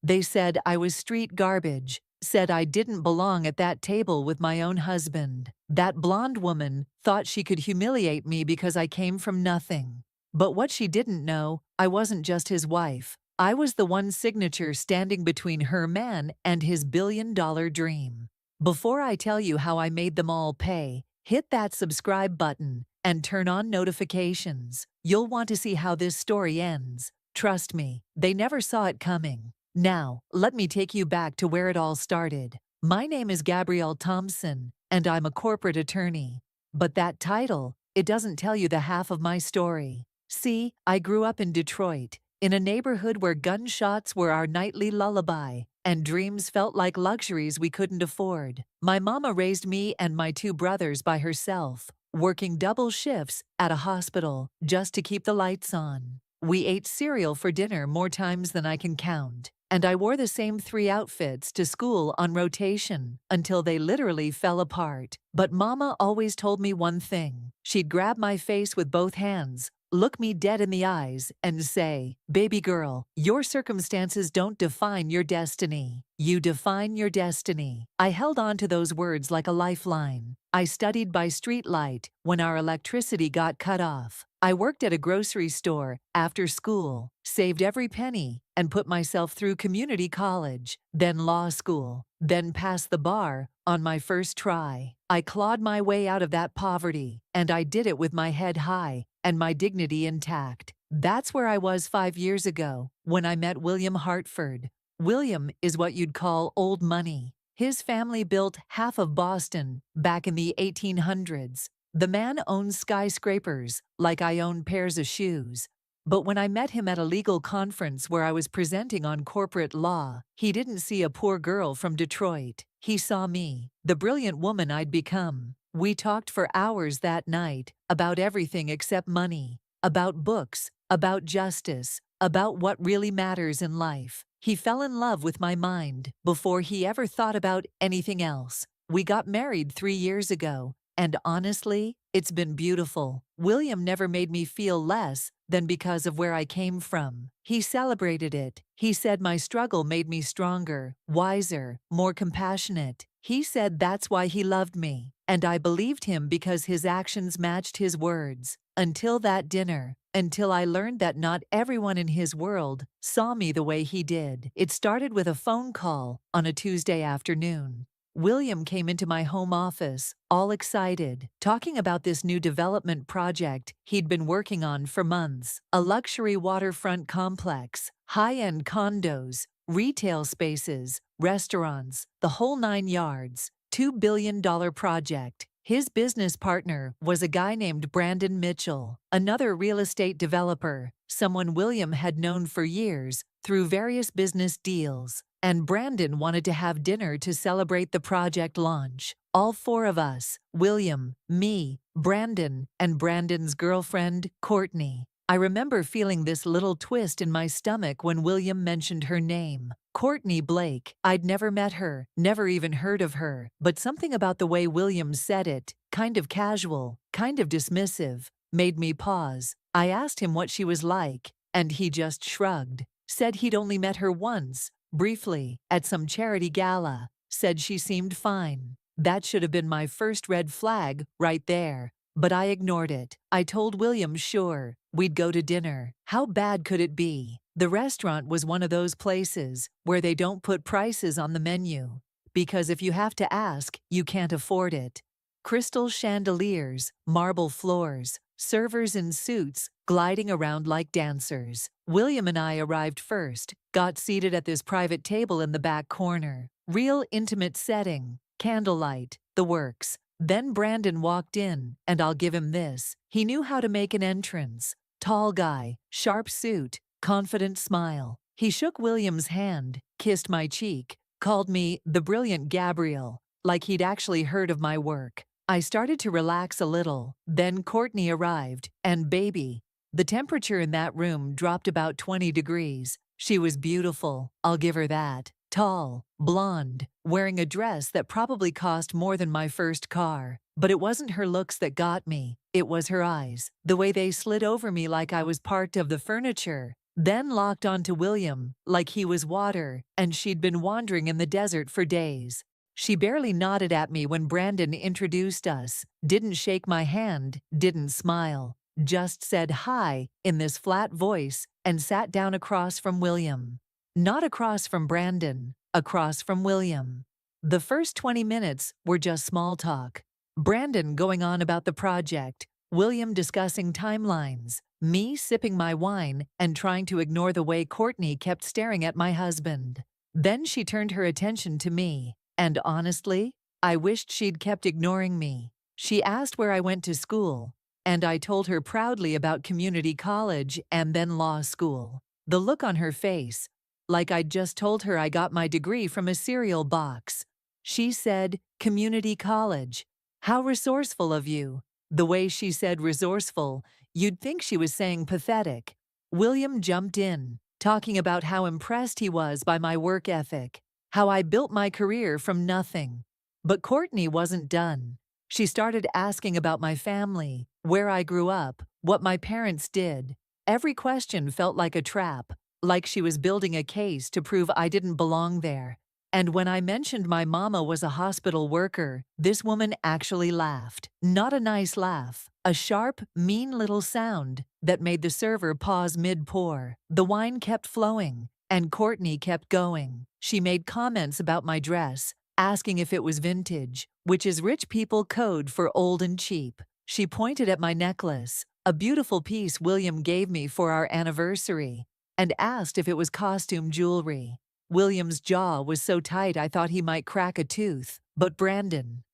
They said I was street garbage, said I didn't belong at that table with my own husband. That blonde woman thought she could humiliate me because I came from nothing. But what she didn't know, I wasn't just his wife. I was the one signature standing between her man and his billion-dollar dream. Before I tell you how I made them all pay, hit that subscribe button and turn on notifications. You'll want to see how this story ends. Trust me, they never saw it coming. Now, let me take you back to where it all started. My name is Gabrielle Thompson, and I'm a corporate attorney. But that title, it doesn't tell you the half of my story. See, I grew up in Detroit, in a neighborhood where gunshots were our nightly lullaby, and dreams felt like luxuries we couldn't afford. My mama raised me and my two brothers by herself, working double shifts at a hospital just to keep the lights on. We ate cereal for dinner more times than I can count, and I wore the same 3 outfits to school on rotation until they literally fell apart. But Mama always told me one thing. She'd grab my face with both hands, look me dead in the eyes, and say, "Baby girl, your circumstances don't define your destiny. You define your destiny." I held on to those words like a lifeline. I studied by streetlight when our electricity got cut off. I worked at a grocery store after school, saved every penny, and put myself through community college, then law school, then passed the bar on my first try. I clawed my way out of that poverty, and I did it with my head high and my dignity intact. That's where I was 5 years ago when I met William Hartford. William is what you'd call old money. His family built half of Boston back in the 1800s. The man owns skyscrapers like I own pairs of shoes. But when I met him at a legal conference where I was presenting on corporate law, he didn't see a poor girl from Detroit. He saw me, the brilliant woman I'd become. We talked for hours that night about everything except money, about books, about justice, about what really matters in life. He fell in love with my mind before he ever thought about anything else. We got married 3 years ago. And honestly, it's been beautiful. William never made me feel less than because of where I came from. He celebrated it. He said my struggle made me stronger, wiser, more compassionate. He said that's why he loved me. And I believed him because his actions matched his words. Until that dinner. Until I learned that not everyone in his world saw me the way he did. It started with a phone call on a Tuesday afternoon. William came into my home office, all excited, talking about this new development project he'd been working on for months. A luxury waterfront complex, high-end condos, retail spaces, restaurants, the whole 9 yards. $2 billion project. His business partner was a guy named Brandon Mitchell, another real estate developer, someone William had known for years through various business deals. And Brandon wanted to have dinner to celebrate the project launch. All 4 of us, William, me, Brandon, and Brandon's girlfriend, Courtney. I remember feeling this little twist in my stomach when William mentioned her name. Courtney Blake. I'd never met her, never even heard of her, but something about the way William said it, kind of casual, kind of dismissive, made me pause. I asked him what she was like, and he just shrugged, said he'd only met her once, briefly, at some charity gala, said she seemed fine. That should have been my first red flag right there, but I ignored it. I told William sure, we'd go to dinner. How bad could it be? The restaurant was one of those places where they don't put prices on the menu, because if you have to ask, you can't afford it. Crystal chandeliers, marble floors, servers in suits gliding around like dancers. William and I arrived first, got seated at this private table in the back corner. Real intimate setting, candlelight, the works. Then Brandon walked in, and I'll give him this. He knew how to make an entrance. Tall guy, sharp suit, confident smile. He shook William's hand, kissed my cheek, called me the brilliant Gabrielle, like he'd actually heard of my work. I started to relax a little. Then Courtney arrived, and baby, the temperature in that room dropped about 20 degrees. She was beautiful, I'll give her that. Tall, blonde, wearing a dress that probably cost more than my first car. But it wasn't her looks that got me, it was her eyes. The way they slid over me like I was part of the furniture. then locked onto William like he was water and she'd been wandering in the desert for days. She barely nodded at me when Brandon introduced us, didn't shake my hand, didn't smile, just said hi in this flat voice and sat down across from William. Not across from Brandon, across from William. The first 20 minutes were just small talk. Brandon going on about the project, William discussing timelines, me sipping my wine and trying to ignore the way Courtney kept staring at my husband. Then she turned her attention to me, and honestly, I wished she'd kept ignoring me. She asked where I went to school, and I told her proudly about community college and then law school. The look on her face, like I'd just told her I got my degree from a cereal box. She said, "Community college. How resourceful of you." The way she said resourceful, you'd think she was saying pathetic. William jumped in, talking about how impressed he was by my work ethic, how I built my career from nothing. But Courtney wasn't done. She started asking about my family, where I grew up, what my parents did. Every question felt like a trap, like she was building a case to prove I didn't belong there. And when I mentioned my mama was a hospital worker, this woman actually laughed. Not a nice laugh, a sharp, mean little sound that made the server pause mid-pour. The wine kept flowing, and Courtney kept going. She made comments about my dress, asking if it was vintage, which is rich people code for old and cheap. She pointed at my necklace, a beautiful piece William gave me for our anniversary, and asked if it was costume jewelry. William's jaw was so tight I thought he might crack a tooth, but Brandon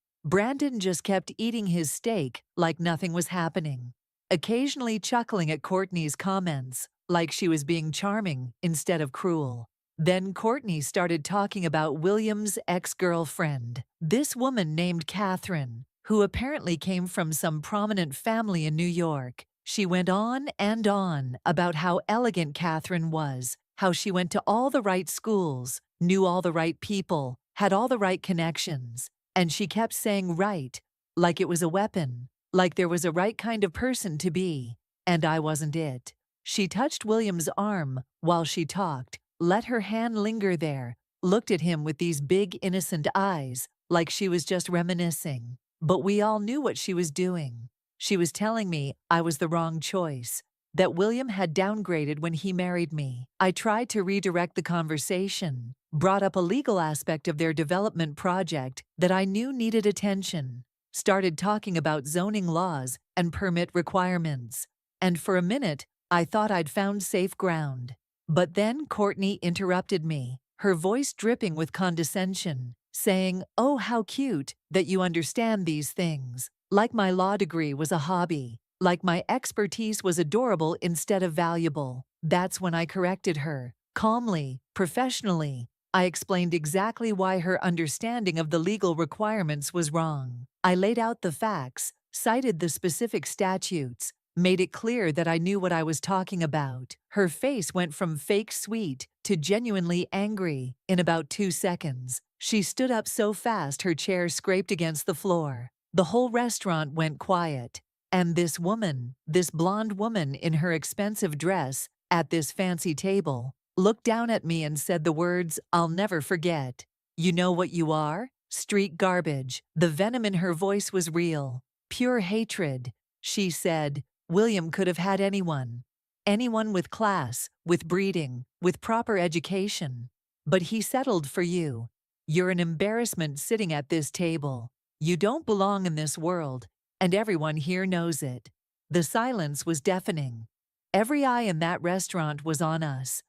just kept eating his steak like nothing was happening, occasionally chuckling at Courtney's comments, like she was being charming instead of cruel. Then Courtney started talking about William's ex-girlfriend, this woman named Catherine, who apparently came from some prominent family in New York. She went on and on about how elegant Catherine was, how she went to all the right schools, knew all the right people, had all the right connections, and she kept saying right, like it was a weapon, like there was a right kind of person to be, and I wasn't it. She touched William's arm while she talked, let her hand linger there, looked at him with these big innocent eyes, like she was just reminiscing. But we all knew what she was doing. She was telling me I was the wrong choice, that William had downgraded when he married me. I tried to redirect the conversation, brought up a legal aspect of their development project that I knew needed attention, started talking about zoning laws and permit requirements, and for a minute, I thought I'd found safe ground. But then Courtney interrupted me, her voice dripping with condescension, saying, "Oh, how cute that you understand these things. Like my law degree was a hobby. Like my expertise was adorable instead of valuable." That's when I corrected her. Calmly, professionally, I explained exactly why her understanding of the legal requirements was wrong. I laid out the facts, cited the specific statutes, made it clear that I knew what I was talking about. Her face went from fake sweet to genuinely angry in about 2 seconds. She stood up so fast her chair scraped against the floor. The whole restaurant went quiet. And this woman, this blonde woman in her expensive dress, at this fancy table, looked down at me and said the words I'll never forget. "You know what you are? Street garbage." The venom in her voice was real. Pure hatred. She said, "William could have had anyone. Anyone with class, with breeding, with proper education. But he settled for you. You're an embarrassment sitting at this table. You don't belong in this world, and everyone here knows it." The silence was deafening. Every eye in that restaurant was on us.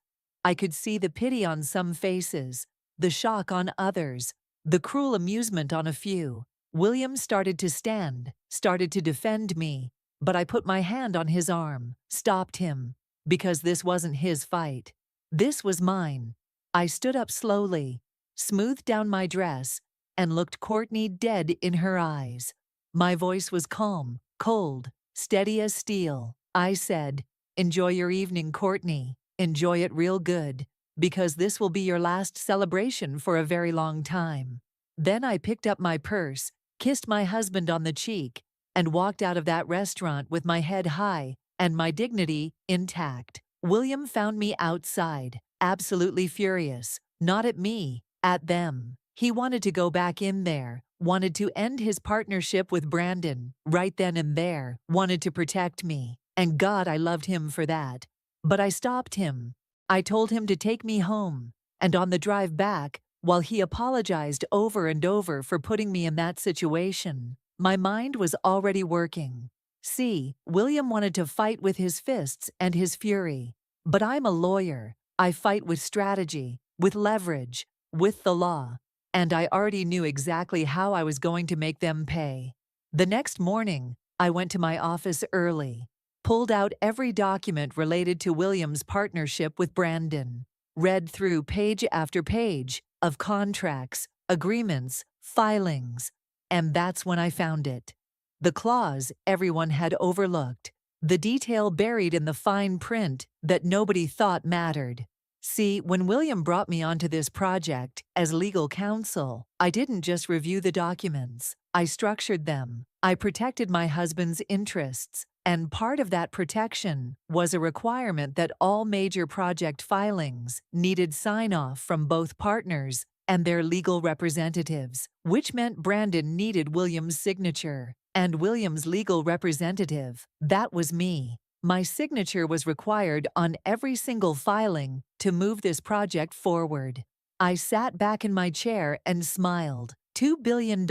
I could see the pity on some faces, the shock on others, the cruel amusement on a few. William started to stand, started to defend me, but I put my hand on his arm, stopped him, because this wasn't his fight. This was mine. I stood up slowly, smoothed down my dress, and looked Courtney dead in her eyes. My voice was calm, cold, steady as steel. I said, "Enjoy your evening, Courtney. Enjoy it real good, because this will be your last celebration for a very long time." Then I picked up my purse, kissed my husband on the cheek, and walked out of that restaurant with my head high and my dignity intact. William found me outside, absolutely furious. Not at me, at them. He wanted to go back in there, wanted to end his partnership with Brandon, right then and there, wanted to protect me. And God, I loved him for that. But I stopped him. I told him to take me home. And on the drive back, while he apologized over and over for putting me in that situation, my mind was already working. See, William wanted to fight with his fists and his fury. But I'm a lawyer. I fight with strategy, with leverage, with the law. And I already knew exactly how I was going to make them pay. The next morning, I went to my office early, pulled out every document related to William's partnership with Brandon, read through page after page of contracts, agreements, filings, and that's when I found it. The clause everyone had overlooked, the detail buried in the fine print that nobody thought mattered. See, when William brought me onto this project as legal counsel, I didn't just review the documents. I structured them. I protected my husband's interests. And part of that protection was a requirement that all major project filings needed sign-off from both partners and their legal representatives, which meant Brandon needed William's signature. And William's legal representative, that was me. My signature was required on every single filing to move this project forward. I sat back in my chair and smiled. $2 billion,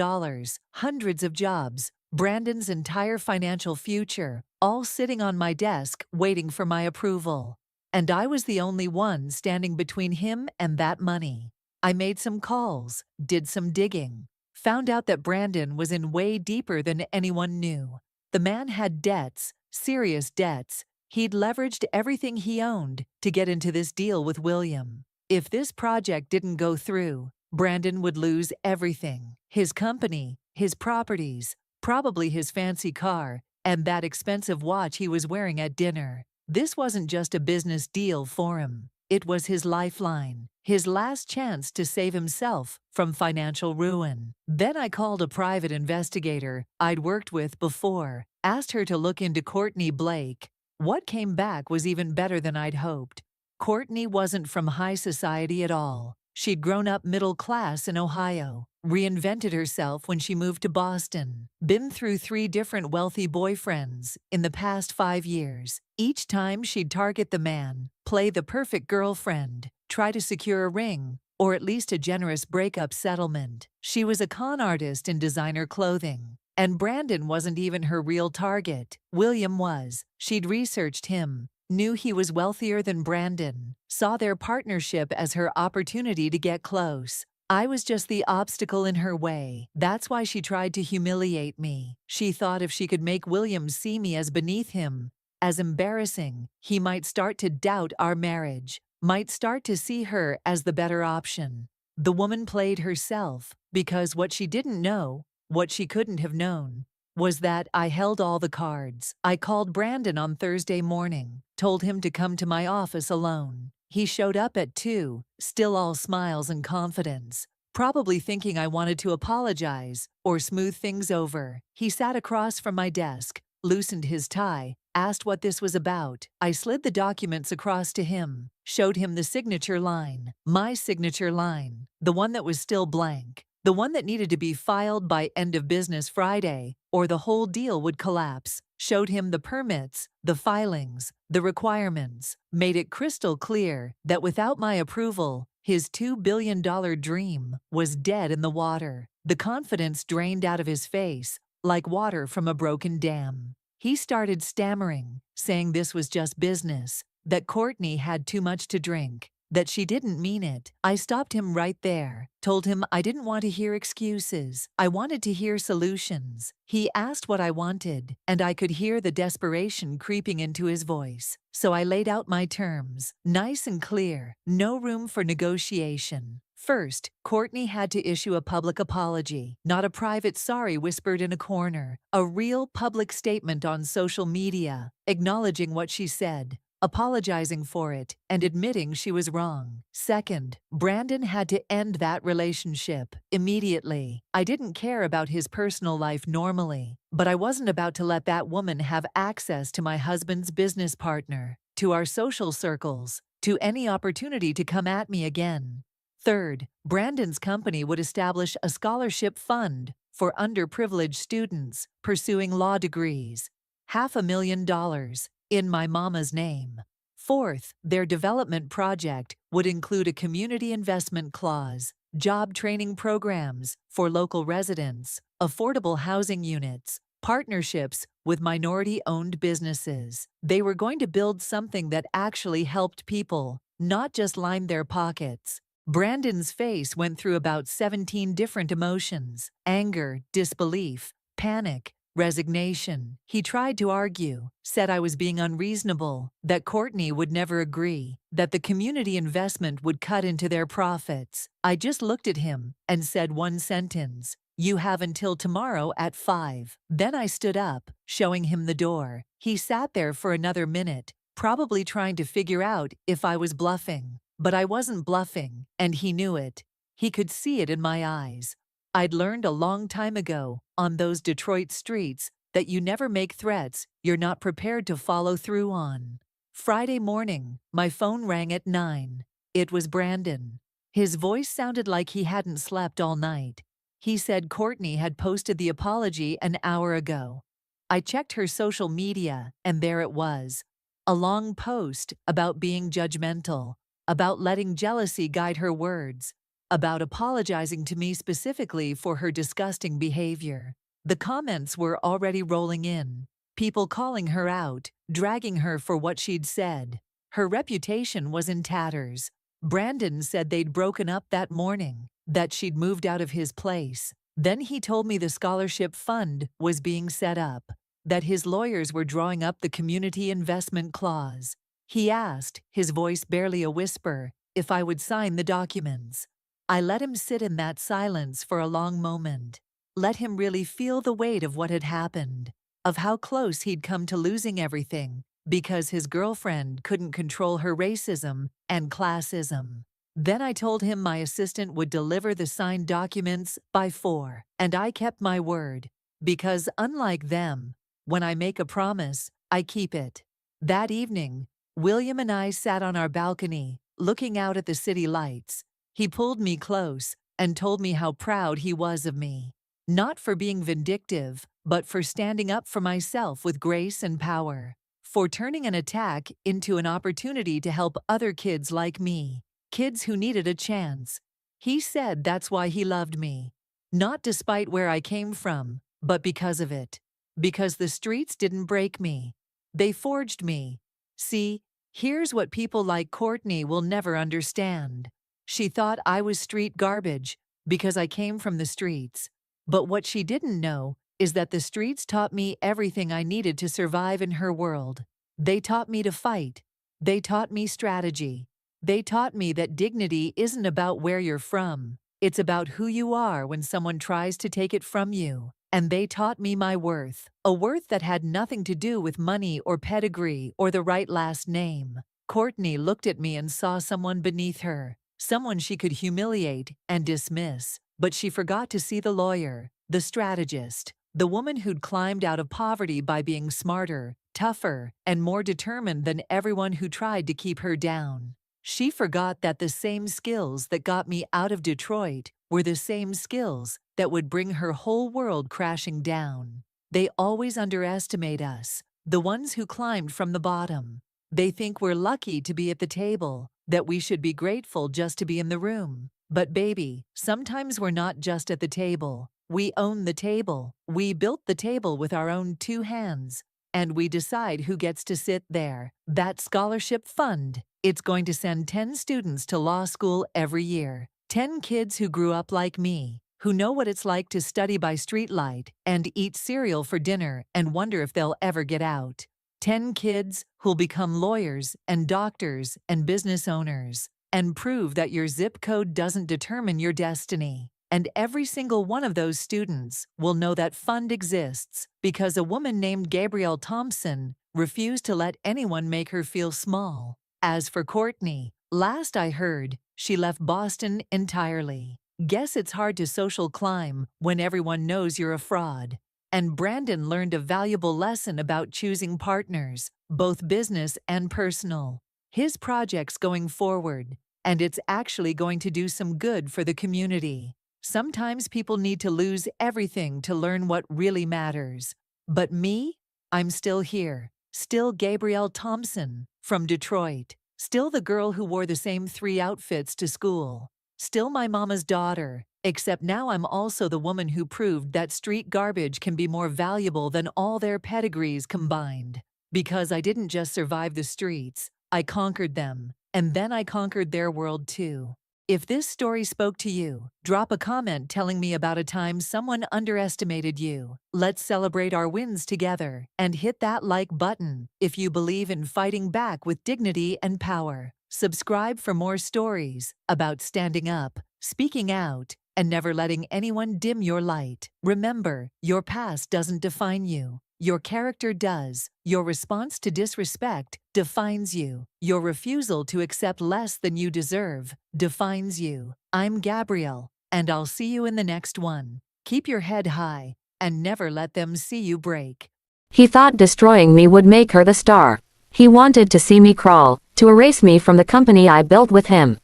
hundreds of jobs, Brandon's entire financial future, all sitting on my desk waiting for my approval. And I was the only one standing between him and that money. I made some calls, did some digging, found out that Brandon was in way deeper than anyone knew. The man had debts, serious debts. He'd leveraged everything he owned to get into this deal with William. If this project didn't go through, Brandon would lose everything. His company, his properties, probably his fancy car, and that expensive watch he was wearing at dinner. This wasn't just a business deal for him. It was his lifeline, his last chance to save himself from financial ruin. Then I called a private investigator I'd worked with before, asked her to look into Courtney Blake. What came back was even better than I'd hoped. Courtney wasn't from high society at all. She'd grown up middle class in Ohio, reinvented herself when she moved to Boston, been through 3 different wealthy boyfriends in the past 5 years. Each time she'd target the man, play the perfect girlfriend, try to secure a ring, or at least a generous breakup settlement. She was a con artist in designer clothing. And Brandon wasn't even her real target. William was. She'd researched him, knew he was wealthier than Brandon, saw their partnership as her opportunity to get close. I was just the obstacle in her way. That's why she tried to humiliate me. She thought if she could make William see me as beneath him, as embarrassing, he might start to doubt our marriage, might start to see her as the better option. The woman played herself because what she didn't know, what she couldn't have known, was that I held all the cards. I called Brandon on Thursday morning, told him to come to my office alone. He showed up at 2, still all smiles and confidence, probably thinking I wanted to apologize or smooth things over. He sat across from my desk, loosened his tie, asked what this was about. I slid the documents across to him, showed him the signature line, my signature line, the one that was still blank. The one that needed to be filed by end of business Friday, or the whole deal would collapse. Showed him the permits, the filings, the requirements, made it crystal clear that without my approval, his $2 billion dream was dead in the water. The confidence drained out of his face, like water from a broken dam. He started stammering, saying this was just business, that Courtney had too much to drink, that she didn't mean it. I stopped him right there, told him I didn't want to hear excuses. I wanted to hear solutions. He asked what I wanted, and I could hear the desperation creeping into his voice. So I laid out my terms, nice and clear, no room for negotiation. First, Courtney had to issue a public apology, not a private sorry whispered in a corner, a real public statement on social media, acknowledging what she said, apologizing for it, and admitting she was wrong. Second, Brandon had to end that relationship immediately. I didn't care about his personal life normally, but I wasn't about to let that woman have access to my husband's business partner. to our social circles, to any opportunity to come at me again. Third, Brandon's company would establish a scholarship fund for underprivileged students pursuing law degrees. $500,000 in my mama's name. Fourth, their development project would include a community investment clause, job training programs for local residents, affordable housing units, partnerships with minority-owned businesses. They were going to build something that actually helped people, not just lined their pockets. Brandon's face went through about 17 different emotions: anger, disbelief, panic, resignation. He tried to argue, said I was being unreasonable, that Courtney would never agree, that the community investment would cut into their profits. I just looked at him and said one sentence: "You have until tomorrow at 5. Then I stood up, showing him the door. He sat there for another minute, probably trying to figure out if I was bluffing. But I wasn't bluffing, and he knew it. He could see it in my eyes. I'd learned a long time ago, on those Detroit streets, that you never make threats you're not prepared to follow through on. Friday morning, my phone rang at 9. It was Brandon. His voice sounded like he hadn't slept all night. He said Courtney had posted the apology an hour ago. I checked her social media, and there it was. A long post about being judgmental, about letting jealousy guide her words, about apologizing to me specifically for her disgusting behavior. The comments were already rolling in, people calling her out, dragging her for what she'd said. Her reputation was in tatters. Brandon said they'd broken up that morning, that she'd moved out of his place. Then he told me the scholarship fund was being set up, that his lawyers were drawing up the community investment clause. He asked, his voice barely a whisper, if I would sign the documents. I let him sit in that silence for a long moment. Let him really feel the weight of what had happened, of how close he'd come to losing everything, because his girlfriend couldn't control her racism and classism. Then I told him my assistant would deliver the signed documents by 4, and I kept my word, because unlike them, when I make a promise, I keep it. That evening, William and I sat on our balcony, looking out at the city lights. He pulled me close and told me how proud he was of me. Not for being vindictive, but for standing up for myself with grace and power. For turning an attack into an opportunity to help other kids like me, kids who needed a chance. He said that's why he loved me. Not despite where I came from, but because of it. Because the streets didn't break me. They forged me. See, here's what people like Courtney will never understand. She thought I was street garbage because I came from the streets. But what she didn't know is that the streets taught me everything I needed to survive in her world. They taught me to fight. They taught me strategy. They taught me that dignity isn't about where you're from. It's about who you are when someone tries to take it from you. And they taught me my worth, a worth that had nothing to do with money or pedigree or the right last name. Courtney looked at me and saw someone beneath her, someone she could humiliate and dismiss. But she forgot to see the lawyer, the strategist, the woman who'd climbed out of poverty by being smarter, tougher, and more determined than everyone who tried to keep her down. She forgot that the same skills that got me out of Detroit were the same skills that would bring her whole world crashing down. They always underestimate us, the ones who climbed from the bottom. They think we're lucky to be at the table, that we should be grateful just to be in the room. But baby, sometimes we're not just at the table. We own the table. We built the table with our own 2 hands. And we decide who gets to sit there. That scholarship fund, it's going to send 10 students to law school every year. 10 kids who grew up like me, who know what it's like to study by streetlight and eat cereal for dinner and wonder if they'll ever get out. 10 kids who'll become lawyers and doctors and business owners and prove that your zip code doesn't determine your destiny. And every single one of those students will know that fund exists because a woman named Gabrielle Thompson refused to let anyone make her feel small. As for Courtney, last I heard, she left Boston entirely. Guess it's hard to social climb when everyone knows you're a fraud. And Brandon learned a valuable lesson about choosing partners, both business and personal. His project's going forward, and it's actually going to do some good for the community. Sometimes people need to lose everything to learn what really matters. But me? I'm still here. Still Gabrielle Thompson from Detroit. Still the girl who wore the same 3 outfits to school. Still my mama's daughter, except now I'm also the woman who proved that street garbage can be more valuable than all their pedigrees combined. Because I didn't just survive the streets, I conquered them, and then I conquered their world too. If this story spoke to you, drop a comment telling me about a time someone underestimated you. Let's celebrate our wins together, and hit that like button if you believe in fighting back with dignity and power. Subscribe for more stories about standing up, speaking out, and never letting anyone dim your light. Remember, your past doesn't define you. Your character does. Your response to disrespect defines you. Your refusal to accept less than you deserve defines you. I'm Gabrielle, and I'll see you in the next one. Keep your head high, and never let them see you break. He thought destroying me would make her the star. He wanted to see me crawl, to erase me from the company I built with him.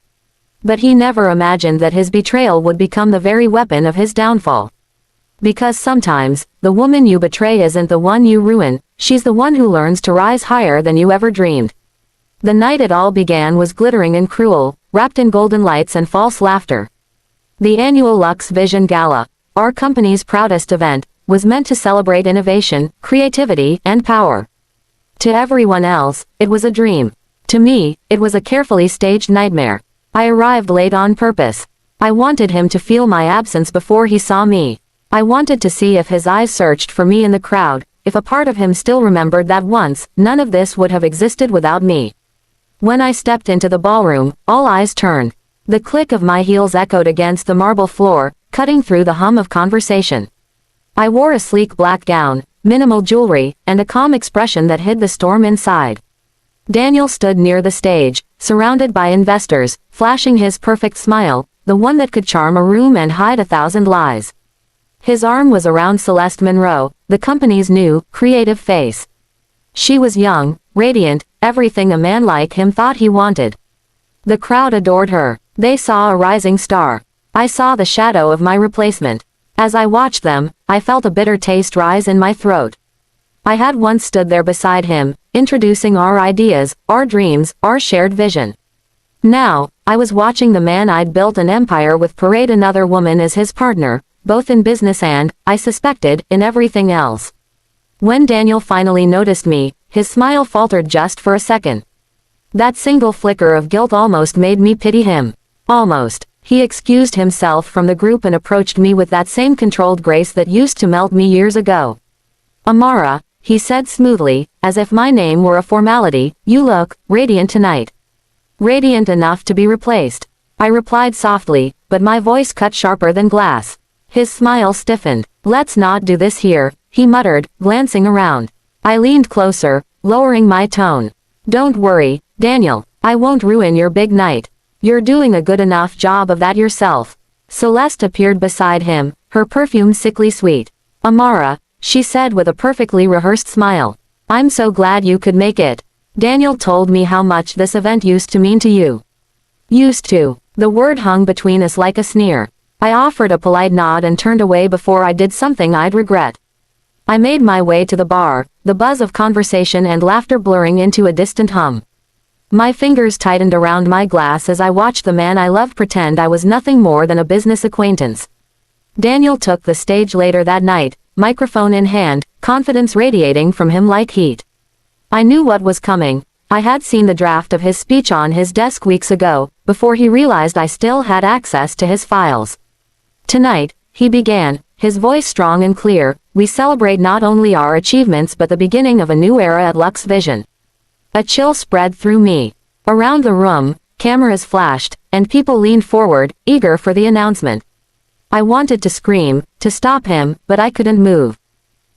But he never imagined that his betrayal would become the very weapon of his downfall. Because sometimes, the woman you betray isn't the one you ruin, she's the one who learns to rise higher than you ever dreamed. The night it all began was glittering and cruel, wrapped in golden lights and false laughter. The annual Lux Vision Gala, our company's proudest event, was meant to celebrate innovation, creativity, and power. To everyone else, it was a dream. To me, it was a carefully staged nightmare. I arrived late on purpose. I wanted him to feel my absence before he saw me. I wanted to see if his eyes searched for me in the crowd, if a part of him still remembered that once, none of this would have existed without me. When I stepped into the ballroom, all eyes turned. The click of my heels echoed against the marble floor, cutting through the hum of conversation. I wore a sleek black gown, minimal jewelry, and a calm expression that hid the storm inside. Daniel stood near the stage, surrounded by investors, flashing his perfect smile, the one that could charm a room and hide 1,000 lies. His arm was around Celeste Monroe, the company's new, creative face. She was young, radiant, everything a man like him thought he wanted. The crowd adored her. They saw a rising star. I saw the shadow of my replacement. As I watched them, I felt a bitter taste rise in my throat. I had once stood there beside him, introducing our ideas, our dreams, our shared vision. Now, I was watching the man I'd built an empire with parade another woman as his partner, both in business and, I suspected, in everything else. When Daniel finally noticed me, his smile faltered just for a second. That single flicker of guilt almost made me pity him. Almost. He excused himself from the group and approached me with that same controlled grace that used to melt me years ago. "Amara," he said smoothly, as if my name were a formality, "you look radiant tonight." "Radiant enough to be replaced," I replied softly, but my voice cut sharper than glass. His smile stiffened. "Let's not do this here," he muttered, glancing around. I leaned closer, lowering my tone. "Don't worry, Daniel, I won't ruin your big night. You're doing a good enough job of that yourself." Celeste appeared beside him, her perfume sickly sweet. "Amara," she said with a perfectly rehearsed smile. "I'm so glad you could make it. Daniel told me how much this event used to mean to you." "Used to." The word hung between us like a sneer. I offered a polite nod and turned away before I did something I'd regret. I made my way to the bar, the buzz of conversation and laughter blurring into a distant hum. My fingers tightened around my glass as I watched the man I loved pretend I was nothing more than a business acquaintance. Daniel took the stage later that night, microphone in hand, confidence radiating from him like heat. I knew what was coming. I had seen the draft of his speech on his desk weeks ago, before he realized I still had access to his files. "Tonight," he began, his voice strong and clear, "we celebrate not only our achievements but the beginning of a new era at Lux Vision." A chill spread through me. Around the room, cameras flashed, and people leaned forward, eager for the announcement. I wanted to scream, to stop him, but I couldn't move.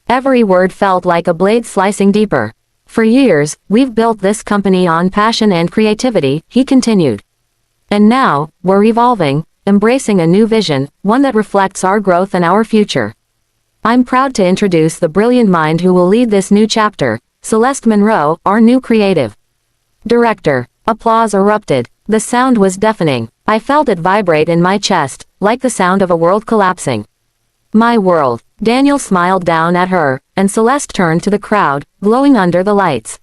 Every word felt like a blade slicing deeper. "For years, we've built this company on passion and creativity," he continued. "And now, we're evolving, embracing a new vision, one that reflects our growth and our future." I'm proud to introduce the brilliant mind who will lead this new chapter, Celeste Monroe, our new creative director. Applause erupted. The sound was deafening. I felt it vibrate in my chest, like the sound of a world collapsing. My world. Daniel smiled down at her, and Celeste turned to the crowd, glowing under the lights.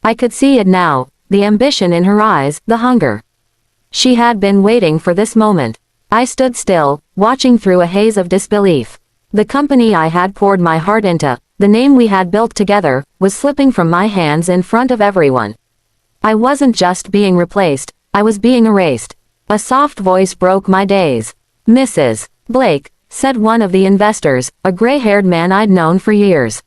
I could see it now, the ambition in her eyes, the hunger. She had been waiting for this moment. I stood still, watching through a haze of disbelief. The company I had poured my heart into, the name we had built together, was slipping from my hands in front of everyone. I wasn't just being replaced, I was being erased. A soft voice broke my daze. "Mrs. Blake," said one of the investors, a gray-haired man I'd known for years.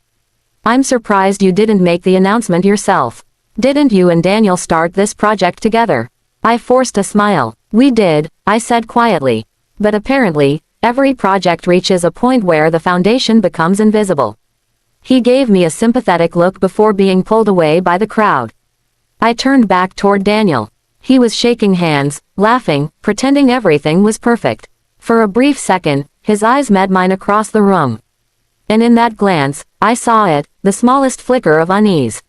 "I'm surprised you didn't make the announcement yourself. Didn't you and Daniel start this project together?" I forced a smile. "We did," I said quietly. "But apparently, every project reaches a point where the foundation becomes invisible." He gave me a sympathetic look before being pulled away by the crowd. I turned back toward Daniel. He was shaking hands, laughing, pretending everything was perfect. For a brief second, his eyes met mine across the room. And in that glance, I saw it, the smallest flicker of unease.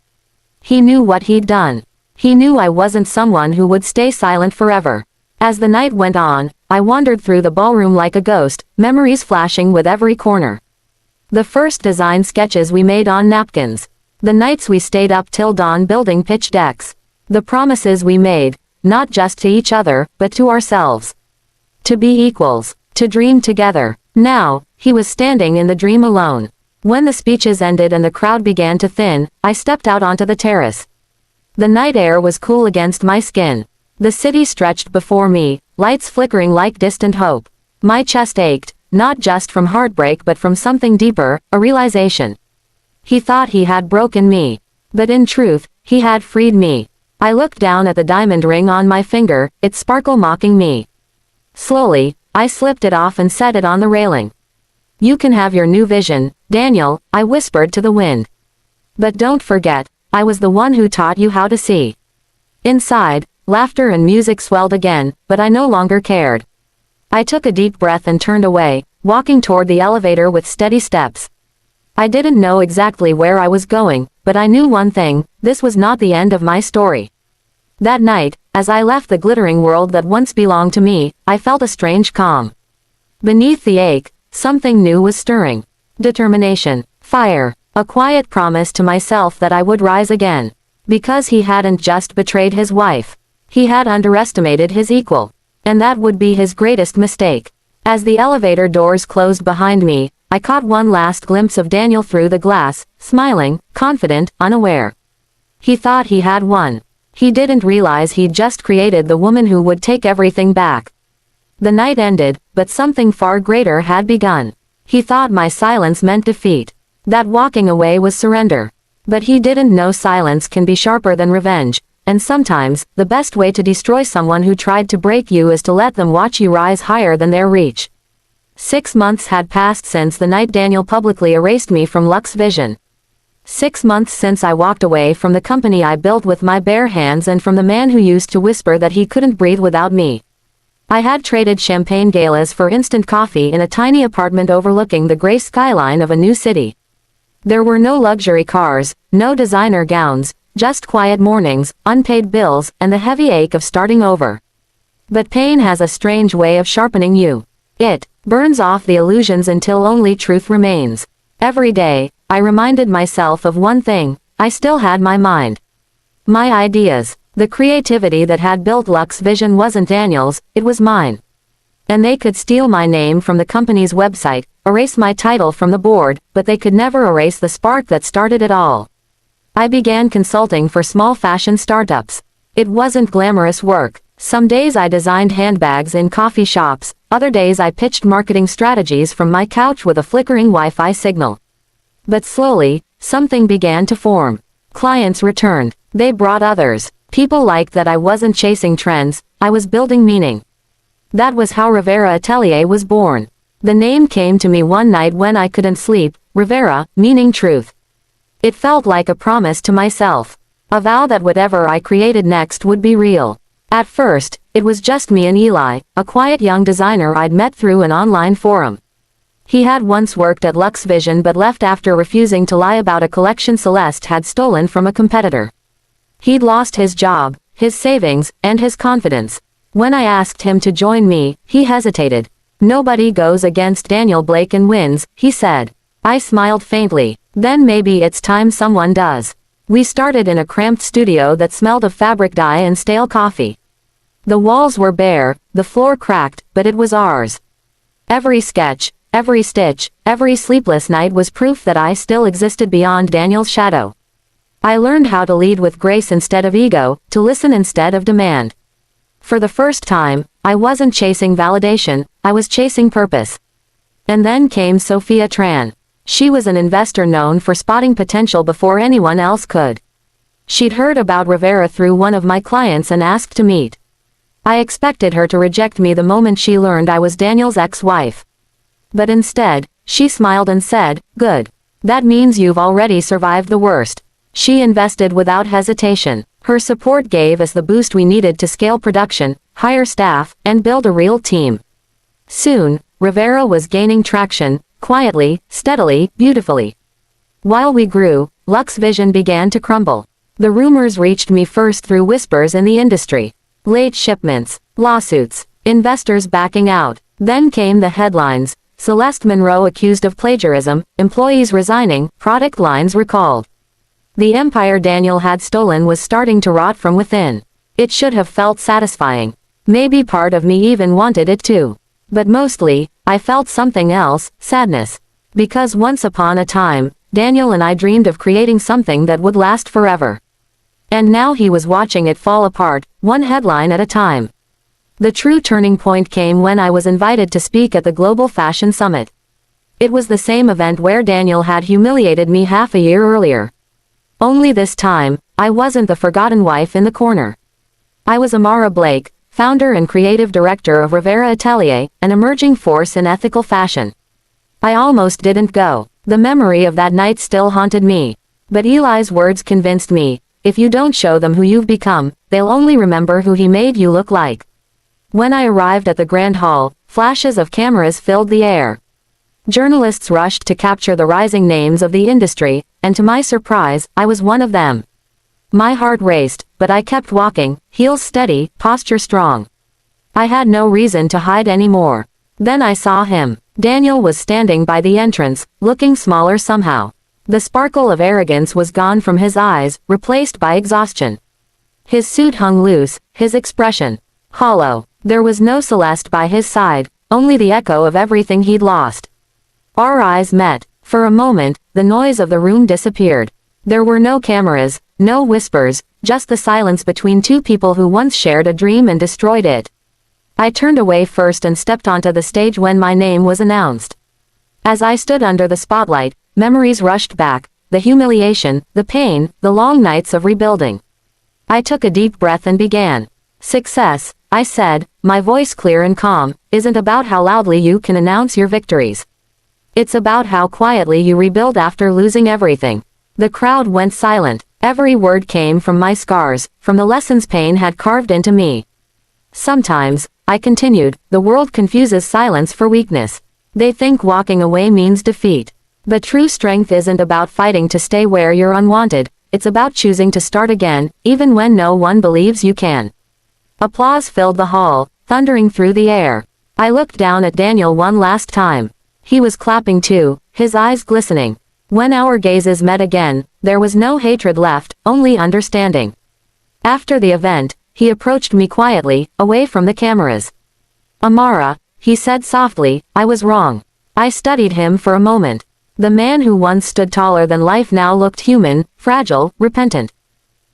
He knew what he'd done. He knew I wasn't someone who would stay silent forever. As the night went on, I wandered through the ballroom like a ghost, memories flashing with every corner. The first design sketches we made on napkins. The nights we stayed up till dawn building pitch decks. The promises we made, not just to each other, but to ourselves. To be equals, to dream together. Now, he was standing in the dream alone. When the speeches ended and the crowd began to thin, I stepped out onto the terrace. The night air was cool against my skin. The city stretched before me, lights flickering like distant hope. My chest ached, not just from heartbreak but from something deeper, a realization. He thought he had broken me. But in truth, he had freed me. I looked down at the diamond ring on my finger, its sparkle mocking me. Slowly, I slipped it off and set it on the railing. "You can have your new vision, Daniel," I whispered to the wind. "But don't forget, I was the one who taught you how to see." Inside, laughter and music swelled again, but I no longer cared. I took a deep breath and turned away, walking toward the elevator with steady steps. I didn't know exactly where I was going, but I knew one thing, this was not the end of my story. That night, as I left the glittering world that once belonged to me, I felt a strange calm. Beneath the ache, something new was stirring. Determination, fire, a quiet promise to myself that I would rise again. Because he hadn't just betrayed his wife. He had underestimated his equal. And that would be his greatest mistake. As the elevator doors closed behind me, I caught one last glimpse of Daniel through the glass, smiling, confident, unaware. He thought he had won. He didn't realize he'd just created the woman who would take everything back. The night ended, but something far greater had begun. He thought my silence meant defeat. That walking away was surrender. But he didn't know silence can be sharper than revenge, and sometimes, the best way to destroy someone who tried to break you is to let them watch you rise higher than their reach. 6 months had passed since the night Daniel publicly erased me from Lux Vision. 6 months since I walked away from the company I built with my bare hands and from the man who used to whisper that he couldn't breathe without me. I had traded champagne galas for instant coffee in a tiny apartment overlooking the gray skyline of a new city. There were no luxury cars, no designer gowns, just quiet mornings, unpaid bills, and the heavy ache of starting over. But pain has a strange way of sharpening you. It burns off the illusions until only truth remains. Every day, I reminded myself of one thing, I still had my mind. My ideas, the creativity that had built Lux Vision wasn't Daniel's, it was mine. And they could steal my name from the company's website, erase my title from the board, but they could never erase the spark that started it all. I began consulting for small fashion startups. It wasn't glamorous work. Some days I designed handbags in coffee shops, other days I pitched marketing strategies from my couch with a flickering Wi-Fi signal. But slowly, something began to form. Clients returned. They brought others. People liked that I wasn't chasing trends, I was building meaning. That was how Rivera Atelier was born. The name came to me one night when I couldn't sleep, Rivera, meaning truth. It felt like a promise to myself. A vow that whatever I created next would be real. At first, it was just me and Eli, a quiet young designer I'd met through an online forum. He had once worked at Lux Vision but left after refusing to lie about a collection Celeste had stolen from a competitor. He'd lost his job, his savings, and his confidence. When I asked him to join me, he hesitated. "Nobody goes against Daniel Blake and wins," he said. I smiled faintly. "Then maybe it's time someone does." We started in a cramped studio that smelled of fabric dye and stale coffee. The walls were bare, the floor cracked, but it was ours. Every sketch, every stitch, every sleepless night was proof that I still existed beyond Daniel's shadow. I learned how to lead with grace instead of ego, to listen instead of demand. For the first time, I wasn't chasing validation, I was chasing purpose. And then came Sophia Tran. She was an investor known for spotting potential before anyone else could. She'd heard about Rivera through one of my clients and asked to meet. I expected her to reject me the moment she learned I was Daniel's ex-wife. But instead, she smiled and said, "Good. That means you've already survived the worst." She invested without hesitation. Her support gave us the boost we needed to scale production, hire staff, and build a real team. Soon, Rivera was gaining traction, quietly, steadily, beautifully. While we grew, Lux Vision began to crumble. The rumors reached me first through whispers in the industry. Late shipments, lawsuits, investors backing out. Then came the headlines: Celeste Monroe accused of plagiarism, employees resigning, product lines recalled. The empire Daniel had stolen was starting to rot from within. It should have felt satisfying. Maybe part of me even wanted it too. But mostly, I felt something else, sadness. Because once upon a time, Daniel and I dreamed of creating something that would last forever. And now he was watching it fall apart, one headline at a time. The true turning point came when I was invited to speak at the Global Fashion Summit. It was the same event where Daniel had humiliated me half a year earlier. Only this time, I wasn't the forgotten wife in the corner. I was Amara Blake, founder and creative director of Rivera Atelier, an emerging force in ethical fashion. I almost didn't go. The memory of that night still haunted me. But Eli's words convinced me, if you don't show them who you've become, they'll only remember who he made you look like. When I arrived at the Grand Hall, flashes of cameras filled the air. Journalists rushed to capture the rising names of the industry, and to my surprise, I was one of them. My heart raced, but I kept walking, heels steady, posture strong. I had no reason to hide anymore. Then I saw him. Daniel was standing by the entrance, looking smaller somehow. The sparkle of arrogance was gone from his eyes, replaced by exhaustion. His suit hung loose, his expression hollow. There was no Celeste by his side, only the echo of everything he'd lost. Our eyes met. For a moment, the noise of the room disappeared. There were no cameras, no whispers, just the silence between two people who once shared a dream and destroyed it. I turned away first and stepped onto the stage when my name was announced. As I stood under the spotlight, memories rushed back, the humiliation, the pain, the long nights of rebuilding. I took a deep breath and began. Success, I said, my voice clear and calm, isn't about how loudly you can announce your victories. It's about how quietly you rebuild after losing everything. The crowd went silent. Every word came from my scars, from the lessons pain had carved into me. Sometimes, I continued, the world confuses silence for weakness. They think walking away means defeat. But true strength isn't about fighting to stay where you're unwanted, it's about choosing to start again, even when no one believes you can. Applause filled the hall, thundering through the air. I looked down at Daniel one last time. He was clapping too, his eyes glistening. When our gazes met again, there was no hatred left, only understanding. After the event, he approached me quietly, away from the cameras. Amara, he said softly, I was wrong. I studied him for a moment. The man who once stood taller than life now looked human, fragile, repentant.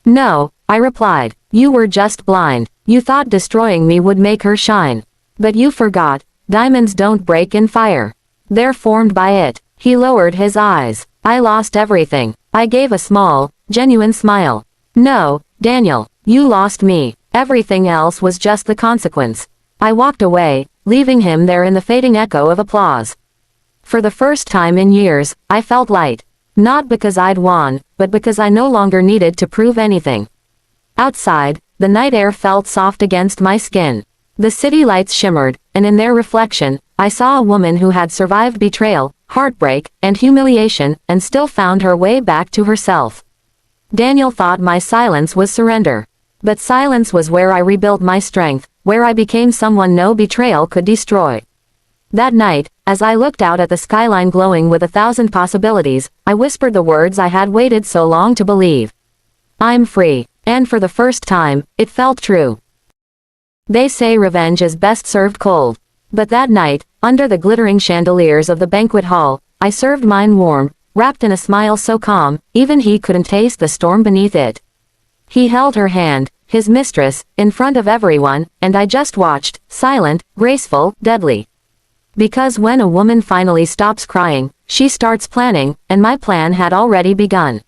No, I replied, you were just blind. You thought destroying me would make her shine. But you forgot, diamonds don't break in fire. They're formed by it. He lowered his eyes. I lost everything. I gave a small, genuine smile. No, Daniel, you lost me. Everything else was just the consequence. I walked away, leaving him there in the fading echo of applause. For the first time in years, I felt light. Not because I'd won, but because I no longer needed to prove anything. Outside, the night air felt soft against my skin. The city lights shimmered, and in their reflection, I saw a woman who had survived betrayal, heartbreak, and humiliation, and still found her way back to herself. Daniel thought my silence was surrender. But silence was where I rebuilt my strength, where I became someone no betrayal could destroy. That night, as I looked out at the skyline glowing with 1,000 possibilities, I whispered the words I had waited so long to believe. I'm free. And for the first time, it felt true. They say revenge is best served cold. But that night, under the glittering chandeliers of the banquet hall, I served mine warm, wrapped in a smile so calm, even he couldn't taste the storm beneath it. He held her hand, his mistress, in front of everyone, and I just watched, silent, graceful, deadly. Because when a woman finally stops crying, she starts planning, and my plan had already begun.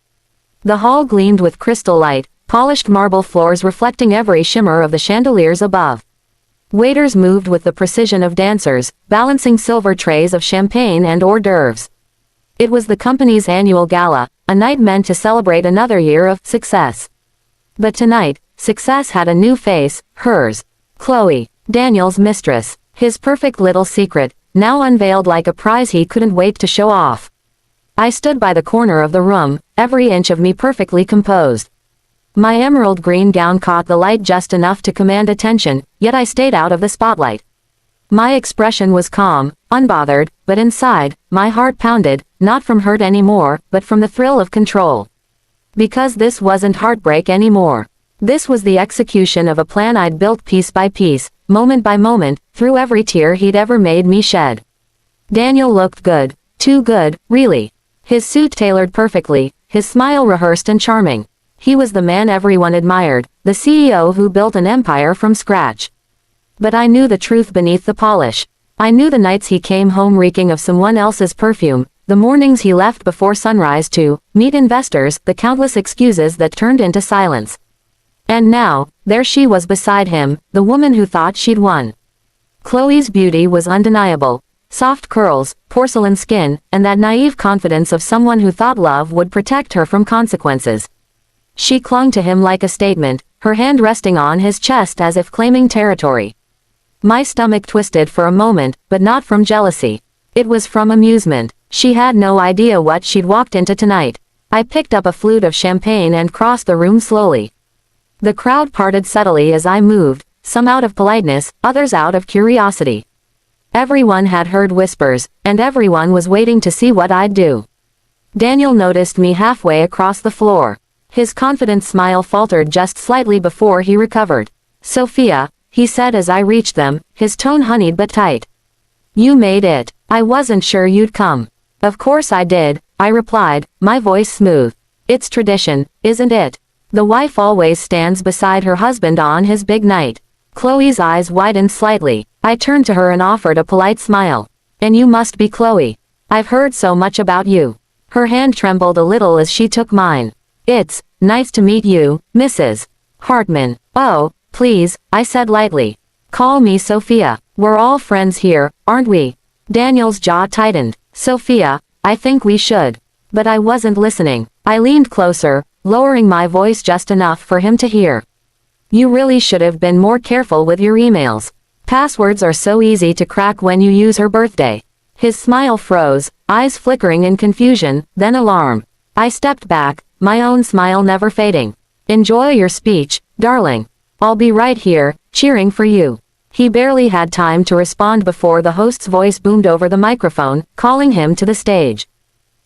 The hall gleamed with crystal light, polished marble floors reflecting every shimmer of the chandeliers above. Waiters moved with the precision of dancers, balancing silver trays of champagne and hors d'oeuvres. It was the company's annual gala, a night meant to celebrate another year of success. But tonight, success had a new face, hers. Chloe, Daniel's mistress, his perfect little secret, now unveiled like a prize he couldn't wait to show off. I stood by the corner of the room, every inch of me perfectly composed. My emerald green gown caught the light just enough to command attention, yet I stayed out of the spotlight. My expression was calm, unbothered, but inside, my heart pounded, not from hurt anymore, but from the thrill of control. Because this wasn't heartbreak anymore. This was the execution of a plan I'd built piece by piece, moment by moment, through every tear he'd ever made me shed. Daniel looked good, too good, really. His suit tailored perfectly, his smile rehearsed and charming. He was the man everyone admired, the CEO who built an empire from scratch. But I knew the truth beneath the polish. I knew the nights he came home reeking of someone else's perfume, the mornings he left before sunrise to meet investors, the countless excuses that turned into silence. And now, there she was beside him, the woman who thought she'd won. Chloe's beauty was undeniable. Soft curls, porcelain skin, and that naive confidence of someone who thought love would protect her from consequences. She clung to him like a statement, her hand resting on his chest as if claiming territory. My stomach twisted for a moment, but not from jealousy. It was from amusement. She had no idea what she'd walked into tonight. I picked up a flute of champagne and crossed the room slowly. The crowd parted subtly as I moved, some out of politeness, others out of curiosity. Everyone had heard whispers, and everyone was waiting to see what I'd do. Daniel noticed me halfway across the floor. His confident smile faltered just slightly before he recovered. Sophia, he said as I reached them, his tone honeyed but tight. You made it. I wasn't sure you'd come. Of course I did, I replied, my voice smooth. It's tradition, isn't it? The wife always stands beside her husband on his big night. Chloe's eyes widened slightly. I turned to her and offered a polite smile. And you must be Chloe. I've heard so much about you. Her hand trembled a little as she took mine. It's nice to meet you, Mrs. Hartman. Oh, please, I said lightly. Call me Sophia. We're all friends here, aren't we? Daniel's jaw tightened. Sophia, I think we should. But I wasn't listening. I leaned closer, lowering my voice just enough for him to hear. You really should have been more careful with your emails. Passwords are so easy to crack when you use her birthday. His smile froze, eyes flickering in confusion, then alarm. I stepped back, my own smile never fading. Enjoy your speech, darling. I'll be right here, cheering for you. He barely had time to respond before the host's voice boomed over the microphone, calling him to the stage.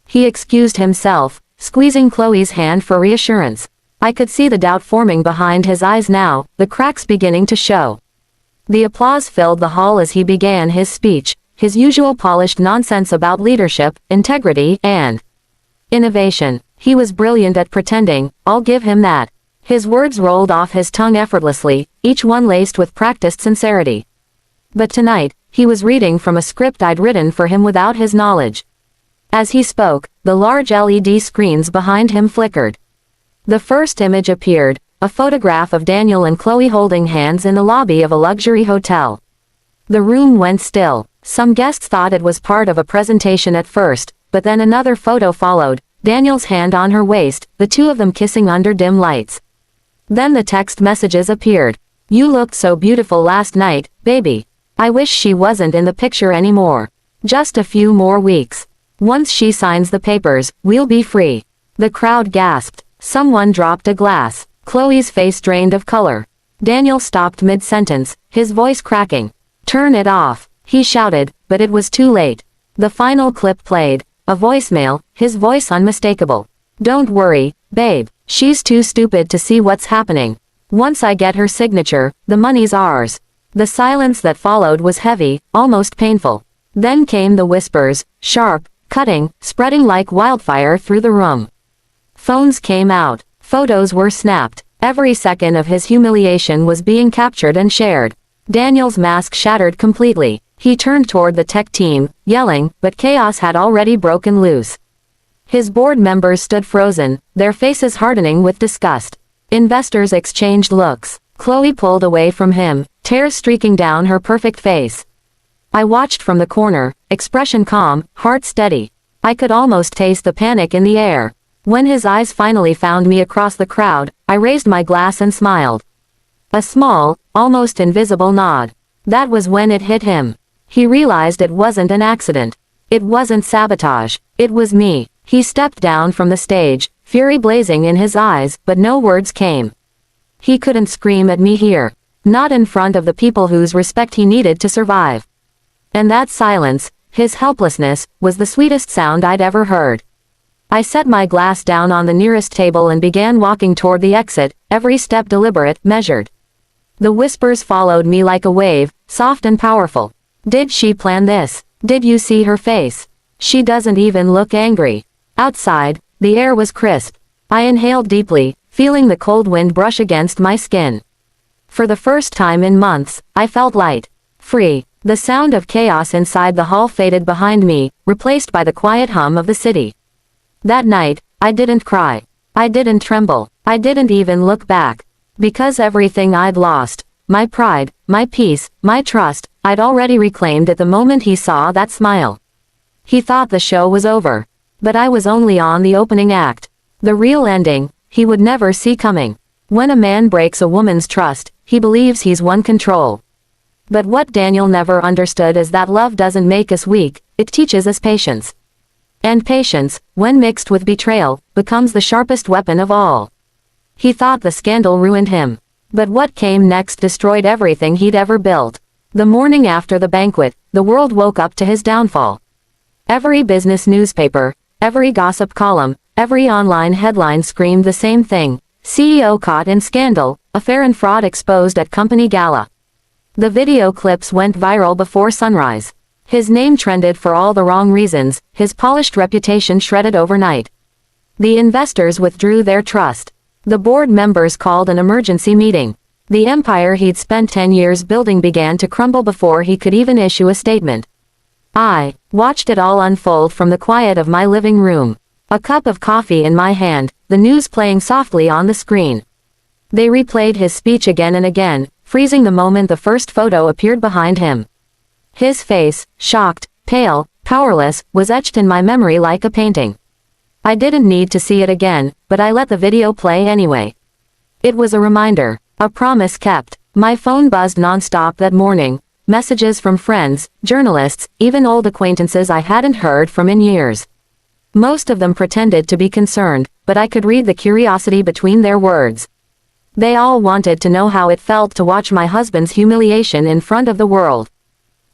He excused himself, squeezing Chloe's hand for reassurance. I could see the doubt forming behind his eyes now, the cracks beginning to show. The applause filled the hall as he began his speech, his usual polished nonsense about leadership, integrity, and innovation. He was brilliant at pretending, I'll give him that. His words rolled off his tongue effortlessly, each one laced with practiced sincerity. But tonight, he was reading from a script I'd written for him without his knowledge. As he spoke, the large LED screens behind him flickered. The first image appeared, a photograph of Daniel and Chloe holding hands in the lobby of a luxury hotel. The room went still. Some guests thought it was part of a presentation at first, but then another photo followed, Daniel's hand on her waist, the two of them kissing under dim lights. Then the text messages appeared. You looked so beautiful last night, baby. I wish she wasn't in the picture anymore. Just a few more weeks. Once she signs the papers, we'll be free. The crowd gasped. Someone dropped a glass. Chloe's face drained of color. Daniel stopped mid-sentence, his voice cracking. "Turn it off," he shouted, but it was too late. The final clip played. A voicemail, his voice unmistakable. "Don't worry, babe, she's too stupid to see what's happening. Once I get her signature, the money's ours." The silence that followed was heavy, almost painful. Then came the whispers, sharp, cutting, spreading like wildfire through the room. Phones came out. Photos were snapped. Every second of his humiliation was being captured and shared. Daniel's mask shattered completely. He turned toward the tech team, yelling, but chaos had already broken loose. His board members stood frozen, their faces hardening with disgust. Investors exchanged looks. Chloe pulled away from him, tears streaking down her perfect face. I watched from the corner, expression calm, heart steady. I could almost taste the panic in the air. When his eyes finally found me across the crowd, I raised my glass and smiled. A small, almost invisible nod. That was when it hit him. He realized it wasn't an accident. It wasn't sabotage. It was me. He stepped down from the stage, fury blazing in his eyes, but no words came. He couldn't scream at me here. Not in front of the people whose respect he needed to survive. And that silence, his helplessness, was the sweetest sound I'd ever heard. I set my glass down on the nearest table and began walking toward the exit, every step deliberate, measured. The whispers followed me like a wave, soft and powerful. "Did she plan this? Did you see her face? She doesn't even look angry." Outside, the air was crisp. I inhaled deeply, feeling the cold wind brush against my skin. For the first time in months, I felt light. Free. The sound of chaos inside the hall faded behind me, replaced by the quiet hum of the city. That night, I didn't cry. I didn't tremble. I didn't even look back. Because everything I'd lost, my pride, my peace, my trust, I'd already reclaimed at the moment he saw that smile. He thought the show was over. But I was only on the opening act. The real ending, he would never see coming. When a man breaks a woman's trust, he believes he's won control. But what Daniel never understood is that love doesn't make us weak, it teaches us patience. And patience, when mixed with betrayal, becomes the sharpest weapon of all. He thought the scandal ruined him. But what came next destroyed everything he'd ever built. The morning after the banquet, the world woke up to his downfall. Every business newspaper, every gossip column, every online headline screamed the same thing: CEO caught in scandal, affair and fraud exposed at company gala. The video clips went viral before sunrise. His name trended for all the wrong reasons, his polished reputation shredded overnight. The investors withdrew their trust. The board members called an emergency meeting. The empire he'd spent 10 years building began to crumble before he could even issue a statement. I watched it all unfold from the quiet of my living room. A cup of coffee in my hand, the news playing softly on the screen. They replayed his speech again and again, freezing the moment the first photo appeared behind him. His face, shocked, pale, powerless, was etched in my memory like a painting. I didn't need to see it again, but I let the video play anyway. It was a reminder, a promise kept. My phone buzzed nonstop that morning, messages from friends, journalists, even old acquaintances I hadn't heard from in years. Most of them pretended to be concerned, but I could read the curiosity between their words. They all wanted to know how it felt to watch my husband's humiliation in front of the world.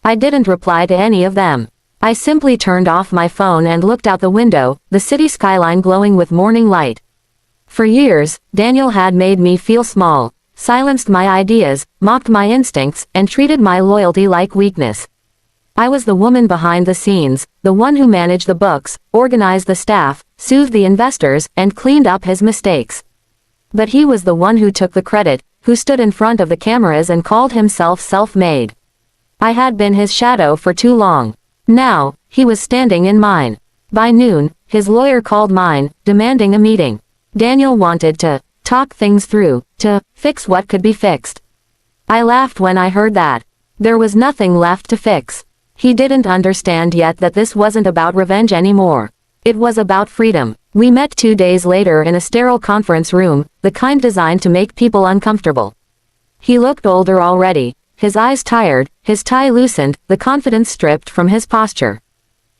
I didn't reply to any of them. I simply turned off my phone and looked out the window, the city skyline glowing with morning light. For years, Daniel had made me feel small, silenced my ideas, mocked my instincts, and treated my loyalty like weakness. I was the woman behind the scenes, the one who managed the books, organized the staff, soothed the investors, and cleaned up his mistakes. But he was the one who took the credit, who stood in front of the cameras and called himself self-made. I had been his shadow for too long. Now, he was standing in mine. By noon, his lawyer called mine, demanding a meeting. Daniel wanted to talk things through, to fix what could be fixed. I laughed when I heard that. There was nothing left to fix. He didn't understand yet that this wasn't about revenge anymore. It was about freedom. We met 2 days later in a sterile conference room, the kind designed to make people uncomfortable. He looked older already, his eyes tired, his tie loosened, the confidence stripped from his posture.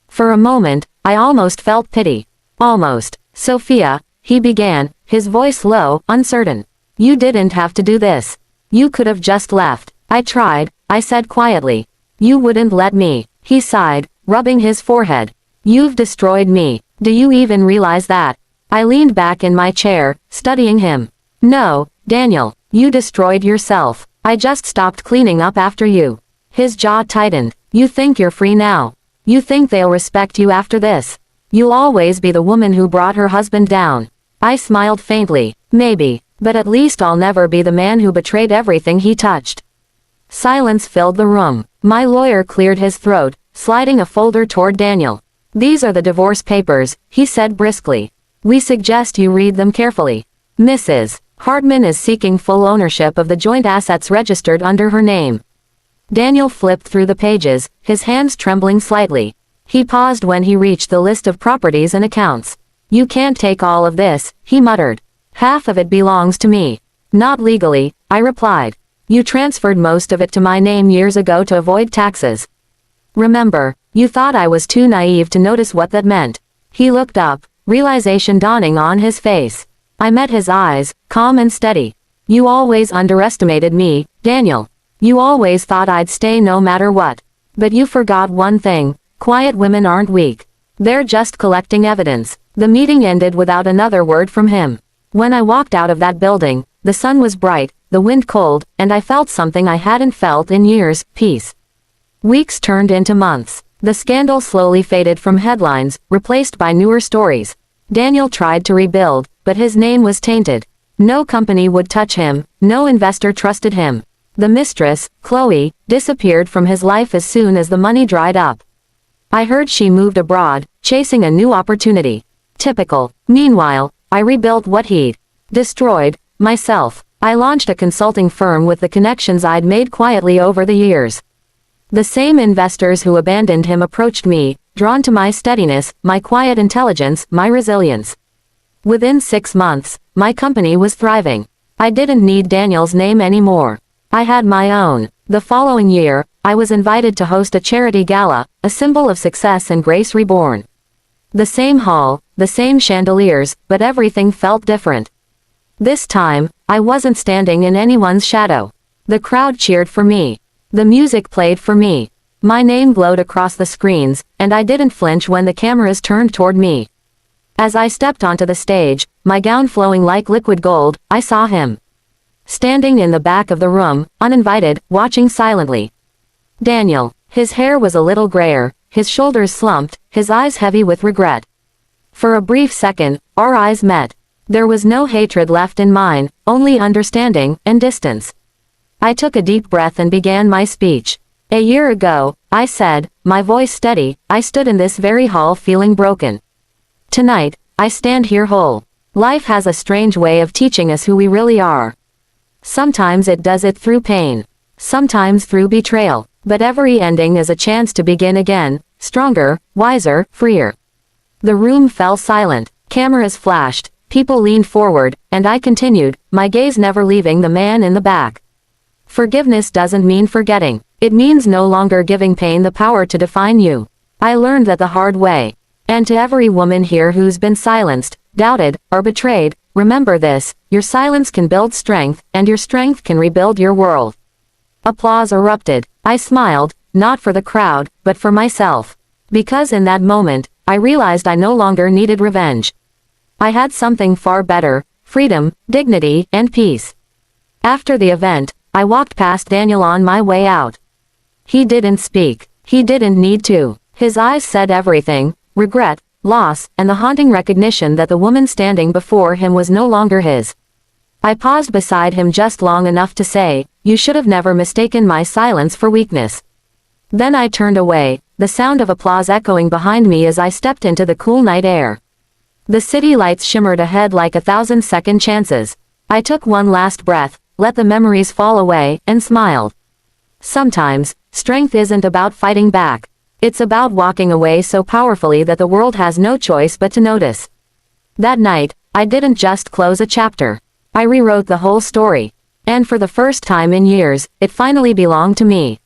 For a moment, I almost felt pity. Almost. Sophia, he began, his voice low, uncertain. You didn't have to do this. You could have just left. I tried, I said quietly. You wouldn't let me. He sighed, rubbing his forehead. You've destroyed me. Do you even realize that? I leaned back in my chair, studying him. No, Daniel, you destroyed yourself. I just stopped cleaning up after you. His jaw tightened. You think you're free now. You think they'll respect you after this. You'll always be the woman who brought her husband down. I smiled faintly. Maybe, but at least I'll never be the man who betrayed everything he touched. Silence filled the room. My lawyer cleared his throat, sliding a folder toward Daniel. These are the divorce papers, he said briskly. We suggest you read them carefully. Mrs. Hartman is seeking full ownership of the joint assets registered under her name. Daniel flipped through the pages, his hands trembling slightly. He paused when he reached the list of properties and accounts. You can't take all of this, he muttered. Half of it belongs to me. Not legally, I replied. You transferred most of it to my name years ago to avoid taxes. Remember, you thought I was too naive to notice what that meant. He looked up, realization dawning on his face. I met his eyes, calm and steady. You always underestimated me, Daniel. You always thought I'd stay no matter what. But you forgot one thing, quiet women aren't weak. They're just collecting evidence. The meeting ended without another word from him. When I walked out of that building, the sun was bright, the wind cold, and I felt something I hadn't felt in years, peace. Weeks turned into months. The scandal slowly faded from headlines, replaced by newer stories. Daniel tried to rebuild, but his name was tainted. No company would touch him, no investor trusted him. The mistress, Chloe, disappeared from his life as soon as the money dried up. I heard she moved abroad, chasing a new opportunity. Typical. Meanwhile, I rebuilt what he'd destroyed, myself. I launched a consulting firm with the connections I'd made quietly over the years. The same investors who abandoned him approached me, drawn to my steadiness, my quiet intelligence, my resilience. Within 6 months, my company was thriving. I didn't need Daniel's name anymore. I had my own. The following year, I was invited to host a charity gala, a symbol of success and grace reborn. The same hall, the same chandeliers, but everything felt different. This time, I wasn't standing in anyone's shadow. The crowd cheered for me. The music played for me. My name glowed across the screens, and I didn't flinch when the cameras turned toward me. As I stepped onto the stage, my gown flowing like liquid gold, I saw him. Standing in the back of the room, uninvited, watching silently. Daniel. His hair was a little grayer, his shoulders slumped, his eyes heavy with regret. For a brief second, our eyes met. There was no hatred left in mine, only understanding and distance. I took a deep breath and began my speech. A year ago, I said, my voice steady, I stood in this very hall feeling broken. Tonight, I stand here whole. Life has a strange way of teaching us who we really are. Sometimes it does it through pain. Sometimes through betrayal. But every ending is a chance to begin again, stronger, wiser, freer. The room fell silent. Cameras flashed. People leaned forward, and I continued, my gaze never leaving the man in the back. Forgiveness doesn't mean forgetting. It means no longer giving pain the power to define you. I learned that the hard way. And to every woman here who's been silenced, doubted, or betrayed, remember this, your silence can build strength, and your strength can rebuild your world. Applause erupted. I smiled, not for the crowd, but for myself. Because in that moment, I realized I no longer needed revenge. I had something far better, freedom, dignity, and peace. After the event, I walked past Daniel on my way out. He didn't speak. He didn't need to. His eyes said everything, regret, loss, and the haunting recognition that the woman standing before him was no longer his. I paused beside him just long enough to say, you should have never mistaken my silence for weakness. Then I turned away, the sound of applause echoing behind me as I stepped into the cool night air. The city lights shimmered ahead like 1,000 second chances. I took one last breath, let the memories fall away, and smiled. Sometimes, strength isn't about fighting back. It's about walking away so powerfully that the world has no choice but to notice. That night, I didn't just close a chapter. I rewrote the whole story. And for the first time in years, it finally belonged to me.